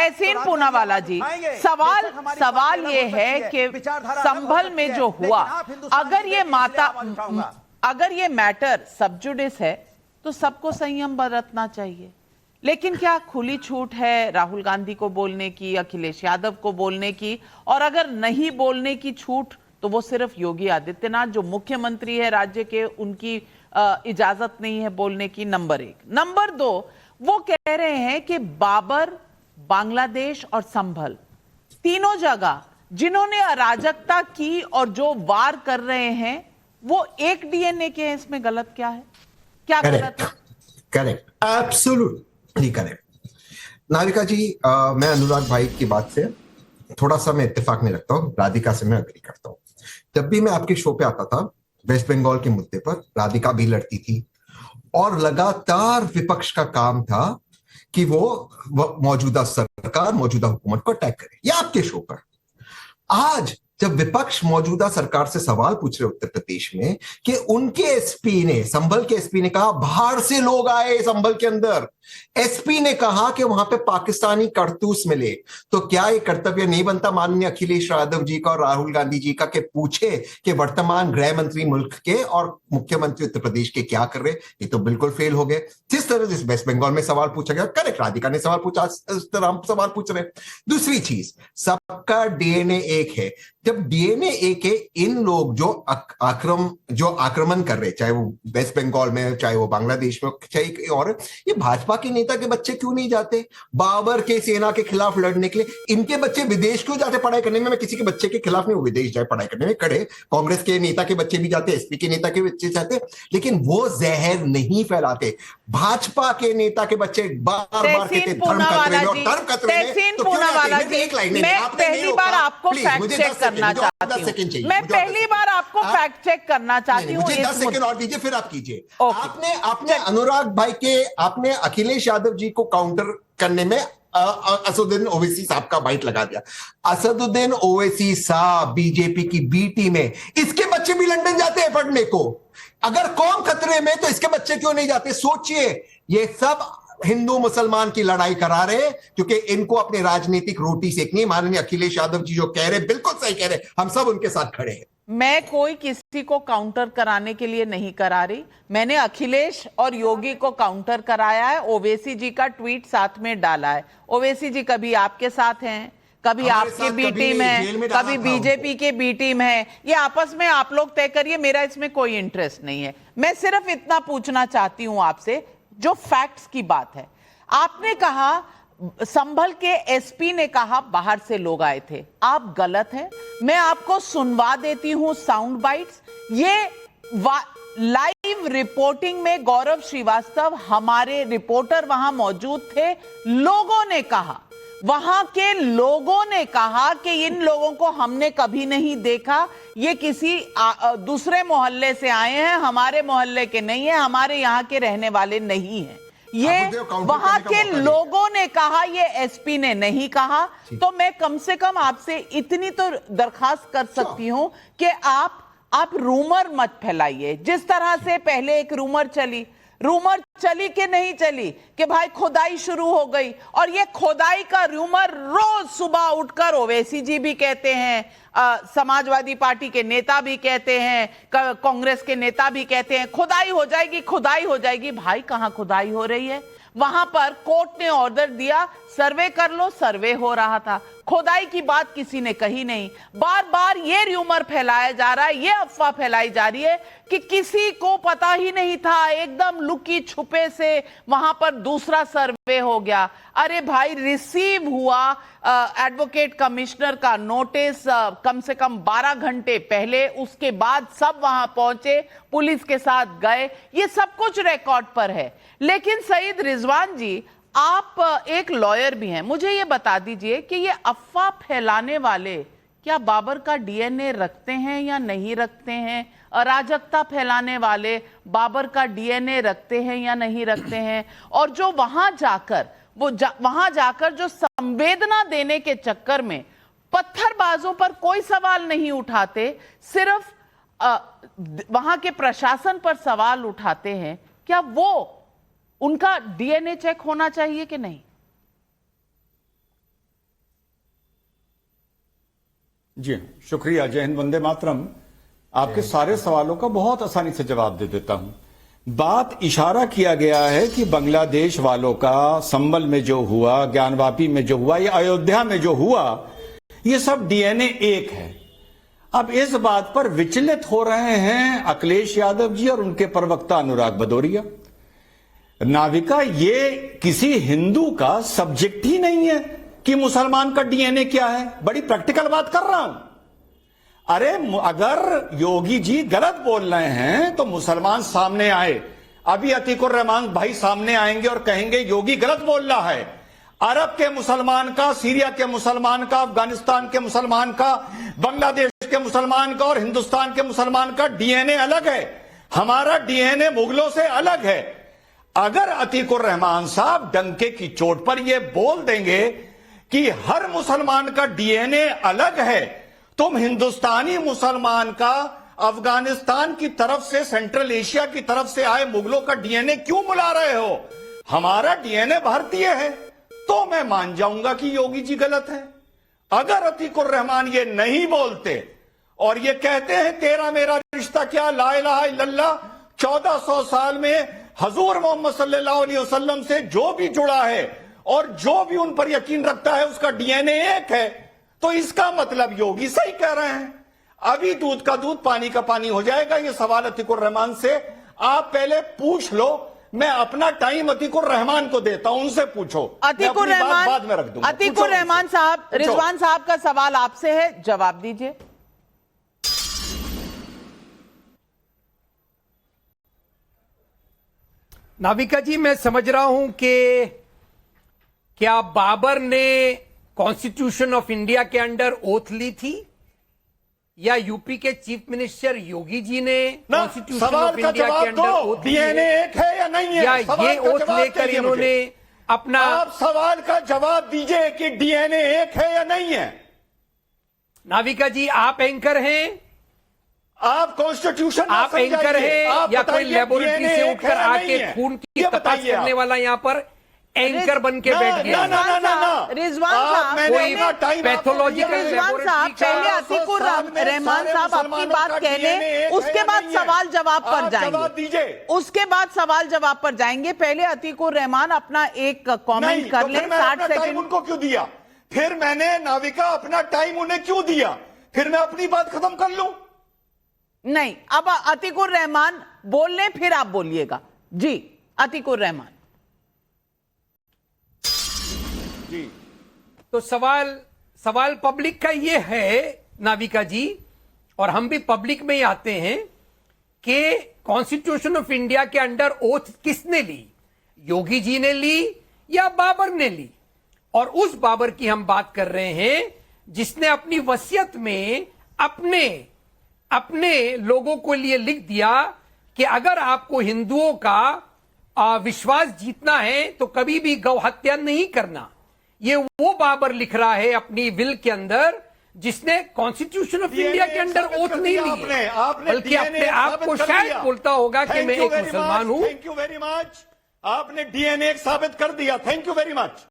तहसीन पूनावाला जी, सवाल ये है कि संभल में जो हुआ, अगर ये मैटर सब जुडिस है तो सबको संयम बरतना चाहिए। लेकिन क्या खुली छूट है राहुल गांधी को बोलने की, अखिलेश यादव को बोलने की? और अगर नहीं बोलने की छूट तो वो सिर्फ योगी आदित्यनाथ जो मुख्यमंत्री है राज्य के, उनकी इजाजत नहीं है बोलने की, नंबर 1। नंबर 2, वो कह रहे हैं कि बाबर, बांग्लादेश और संभल, तीनों जगह जिन्होंने अराजकता की और जो वार कर रहे हैं वो एक डीएनए के हैं। इसमें गलत क्या है? क्या गलत है? Correct, absolutely correct. Navika ji, मैं अनुराग भाई की बात से थोड़ा सा मैं इत्तेफाक नहीं रखता हूँ, राधिका से मैं अग्री करता हूँ। जब भी मैं आपके शो पे आता था, वेस्ट बंगाल के मुद्दे पर राधिका भी लड़ती थी और लगातार विपक्ष का काम था कि वो मौजूदा सरकार, मौजूदा हुकूमत को अटैक करे। या आपके शो पर आज जब विपक्ष मौजूदा सरकार से सवाल पूछ रहे उत्तर प्रदेश में कि उनके एसपी ने, संभल के एसपी ने कहा बाहर से लोग आए संभल के अंदर, एसपी ने कहा कि वहां पे पाकिस्तानी कारतूस मिले, तो क्या ये कर्तव्य नहीं बनता माननीय अखिलेश यादव जी का और राहुल गांधी जी का कि पूछे कि वर्तमान गृह मंत्री मुल्क के और मुख्यमंत्री उत्तर प्रदेश के क्या कर रहे? ये तो बिल्कुल फेल हो गए। जिस तरह जिस वेस्ट बंगाल में सवाल पूछा गया, करेक्ट, राधिका ने सवाल पूछा, इस तरह हम सवाल पूछ रहे। दूसरी चीज, सबका डीएनए एक है। जब डीएनए एक है, इन लोग जो आक्रमण कर रहे, चाहे वो वेस्ट बंगाल में, चाहे वो बांग्लादेश में, चाहे और, ये भाजपा के नेता के बच्चे क्यों नहीं जाते बाबर के सेना के खिलाफ लड़ने के लिए? इनके बच्चे विदेश क्यों जाते पढ़ाई करने में? मैं किसी के बच्चे के खिलाफ नहीं, वो विदेश जाए पढ़ाई करने में, खड़े कांग्रेस के नेता के बच्चे भी जाते, एसपी के नेता के बच्चे जाते, लेकिन वो जहर नहीं फैलाते। भाजपा के नेता के बच्चे बार बार कहते धर्म खतरे में, और धर्म खतरे में तो क्यों जाते? एक लाइन में पहली बार आपको फैक्ट चेक करना चाहती हूं, मैं पहली बार आपको फैक्ट चेक करना चाहती हूं। मुझे 10 सेकंड और दीजिए, फिर आप कीजिए। आपने अनुराग भाई के, आपने अखिलेश यादव जी को काउंटर करने में असदुद्दीन ओवैसी साहब का बाइट लगा दिया। असदुद्दीन ओवैसी साहब बीजेपी की बी टीम है, इसके बच्चे भी लंदन जाते हैं पढ़ने को। अगर कौम खतरे में तो इसके बच्चे क्यों नहीं जाते? सोचिए, ये सब हिंदू मुसलमान की लड़ाई करा रहे क्योंकि इनको अपनी राजनीतिक रोटी सेकनी। माननीय अखिलेश यादव जी जो कह रहे बिल्कुल सही कह रहे, हम सब उनके साथ खड़े हैं। मैं कोई किसी को काउंटर कराने के लिए नहीं करा रही, मैंने अखिलेश और योगी को काउंटर कराया है। ओवैसी जी का ट्वीट साथ में डाला है। ओवैसी जी कभी आपके साथ हैं, कभी आपकी बी टीम है, कभी बीजेपी के बी टीम है, ये आपस में आप लोग तय करिए, मेरा इसमें कोई इंटरेस्ट नहीं है। मैं सिर्फ इतना पूछना चाहती हूं आपसे, जो फैक्ट्स की बात है। आपने कहा संभल के एसपी ने कहा बाहर से लोग आए थे, आप गलत हैं। मैं आपको सुनवा देती हूं साउंड बाइट्स। ये लाइव रिपोर्टिंग में गौरव श्रीवास्तव, हमारे रिपोर्टर वहां मौजूद थे, लोगों ने कहा, वहां के लोगों ने कहा कि इन लोगों को हमने कभी नहीं देखा, ये किसी दूसरे मोहल्ले से आए हैं, हमारे मोहल्ले के नहीं है, हमारे यहाँ के रहने वाले नहीं हैं। ये वहां के लोगों ने कहा, ये एसपी ने नहीं कहा। तो मैं कम से कम आपसे इतनी तो दरखास्त कर सकती हूं कि आप रूमर मत फैलाइए। जिस तरह से पहले एक रूमर चली कि नहीं चली कि भाई खुदाई शुरू हो गई, और ये खुदाई का रूमर रोज सुबह उठकर ओवैसी जी भी कहते हैं, समाजवादी पार्टी के नेता भी कहते हैं, कांग्रेस के नेता भी कहते हैं खुदाई हो जाएगी, खुदाई हो जाएगी। भाई कहां खुदाई हो रही है? वहां पर कोर्ट ने ऑर्डर दिया, सर्वे कर लो, सर्वे हो रहा था, खुदाई की बात किसी ने कही नहीं। बार बार ये र्यूमर फैलाया जा रहा है, ये अफवाह फैलाई जा रही है कि किसी को पता ही नहीं था, एकदम लुकी छुपे से वहां पर दूसरा सर्वे हो गया। अरे भाई, रिसीव हुआ एडवोकेट कमिश्नर का नोटिस कम से कम 12 घंटे पहले, उसके बाद सब वहां पहुंचे, पुलिस के साथ गए, ये सब कुछ रिकॉर्ड पर है। लेकिन सईद रिजवान जी, आप एक लॉयर भी हैं, मुझे ये बता दीजिए कि ये अफवाह फैलाने वाले क्या बाबर का डीएनए रखते हैं या नहीं रखते हैं? अराजकता फैलाने वाले बाबर का डीएनए रखते हैं या नहीं रखते हैं? और जो वहां जाकर जो संवेदना देने के चक्कर में पत्थरबाजों पर कोई सवाल नहीं उठाते, सिर्फ वहां के प्रशासन पर सवाल उठाते हैं, क्या वो, उनका डीएनए चेक होना चाहिए कि नहीं? जी शुक्रिया। जय हिंद, वंदे मातरम। आपके सारे सवालों का बहुत आसानी से जवाब दे देता हूं। बात इशारा किया गया है कि बांग्लादेश वालों का संबल में जो हुआ, ज्ञानवापी में जो हुआ, या अयोध्या में जो हुआ, ये सब डीएनए एक है। अब इस बात पर विचलित हो रहे हैं अखिलेश यादव जी और उनके प्रवक्ता अनुराग भदौरिया। नाविका, ये किसी हिंदू का सब्जेक्ट ही नहीं है कि मुसलमान का डीएनए क्या है। बड़ी प्रैक्टिकल बात कर रहा हूं। अरे अगर योगी जी गलत बोल रहे हैं तो मुसलमान सामने आए। अभी अतीकुर रहमान भाई सामने आएंगे और कहेंगे योगी गलत बोल रहा है। अरब के मुसलमान का, सीरिया के मुसलमान का, अफगानिस्तान के मुसलमान का, बांग्लादेश के मुसलमान का और हिंदुस्तान के मुसलमान का डीएनए अलग है। हमारा डीएनए मुगलों से अलग है। अगर अतीकुर रहमान साहब डंके की चोट पर यह बोल देंगे कि हर मुसलमान का डीएनए अलग है, तुम हिंदुस्तानी मुसलमान का अफगानिस्तान की तरफ से, सेंट्रल एशिया की तरफ से आए मुगलों का डीएनए क्यों बुला रहे हो? हमारा डीएनए भारतीय है। तो मैं मान जाऊंगा कि योगी जी गलत है। अगर अतीकुर रहमान ये नहीं बोलते और ये कहते हैं तेरा मेरा रिश्ता क्या, ला इलाहा इल्लल्लाह, 1400 साल में हजूर मोहम्मद सल्लल्लाहु अलैहि वसल्लम से जो भी जुड़ा है और जो भी उन पर यकीन रखता है उसका डीएनए एक है, तो इसका मतलब योगी सही कह रहे हैं। अभी दूध का दूध पानी का पानी हो जाएगा। ये सवाल अतीकुर रहमान से आप पहले पूछ लो। मैं अपना टाइम अतीकुर रहमान को देता हूं, उनसे पूछो। अतीकुर रहमान, बाद में रख दूंगा। अतीकुर रहमान साहब, रिजवान साहब का सवाल आपसे है, जवाब दीजिए। नाविका जी, मैं समझ रहा हूं कि क्या बाबर ने कॉन्स्टिट्यूशन ऑफ इंडिया के अंडर ओथ ली थी या यूपी के चीफ मिनिस्टर योगी जी ने कॉन्स्टिट्यूशन ऑफ इंडिया के अंडर ओथ ली डीएनए एक है या नहीं है? या ये ओथ लेकर इन्होंने अपना, आप सवाल का जवाब दीजिए कि डीएनए एक है या नहीं है। नाविका जी, आप एंकर हैं, आप कॉन्स्टिट्यूशन आप एंकर हैं या कोई लेबोरेटरी से उठकर आके खून की तपास करने वाला यहां पर एंकर बन के बैठ गया? रिजवान साहब, कोई पैथोलॉजिकल रिजवान साहब, पहले अतीकुर रहमान साहब अपनी बात कह लें, उसके बाद सवाल जवाब पर जाएंगे। उसके बाद सवाल जवाब पर जाएंगे। पहले अतीकुर रहमान अपना एक कमेंट कर लें। 60 सेकंड उनको क्यों दिया? फिर मैंने नाविका अपना टाइम उन्हें क्यों दिया? फिर मैं अपनी बात खत्म कर लूं? नहीं, अब अतीकुर रहमान बोल लें, फिर आप बोलिएगा। जी अतीकुर रहमान जी। तो सवाल पब्लिक का ये है नाविका जी, और हम भी पब्लिक में ही आते हैं कि कॉन्स्टिट्यूशन ऑफ इंडिया के अंडर ओथ किसने ली? योगी जी ने ली या बाबर ने ली? और उस बाबर की हम बात कर रहे हैं जिसने अपनी वसीयत में अपने लोगों को लिए लिख दिया कि अगर आपको हिंदुओं का विश्वास जीतना है तो कभी भी गौ हत्या नहीं करना। ये वो बाबर लिख रहा है अपनी विल के अंदर जिसने कॉन्स्टिट्यूशन ऑफ इंडिया के अंदर ओथ नहीं ली, बल्कि अपने आप को शायद बोलता होगा कि मैं एक मुसलमान हूं। Thank you very much. आपने डीएनए साबित कर दिया। Thank you very much.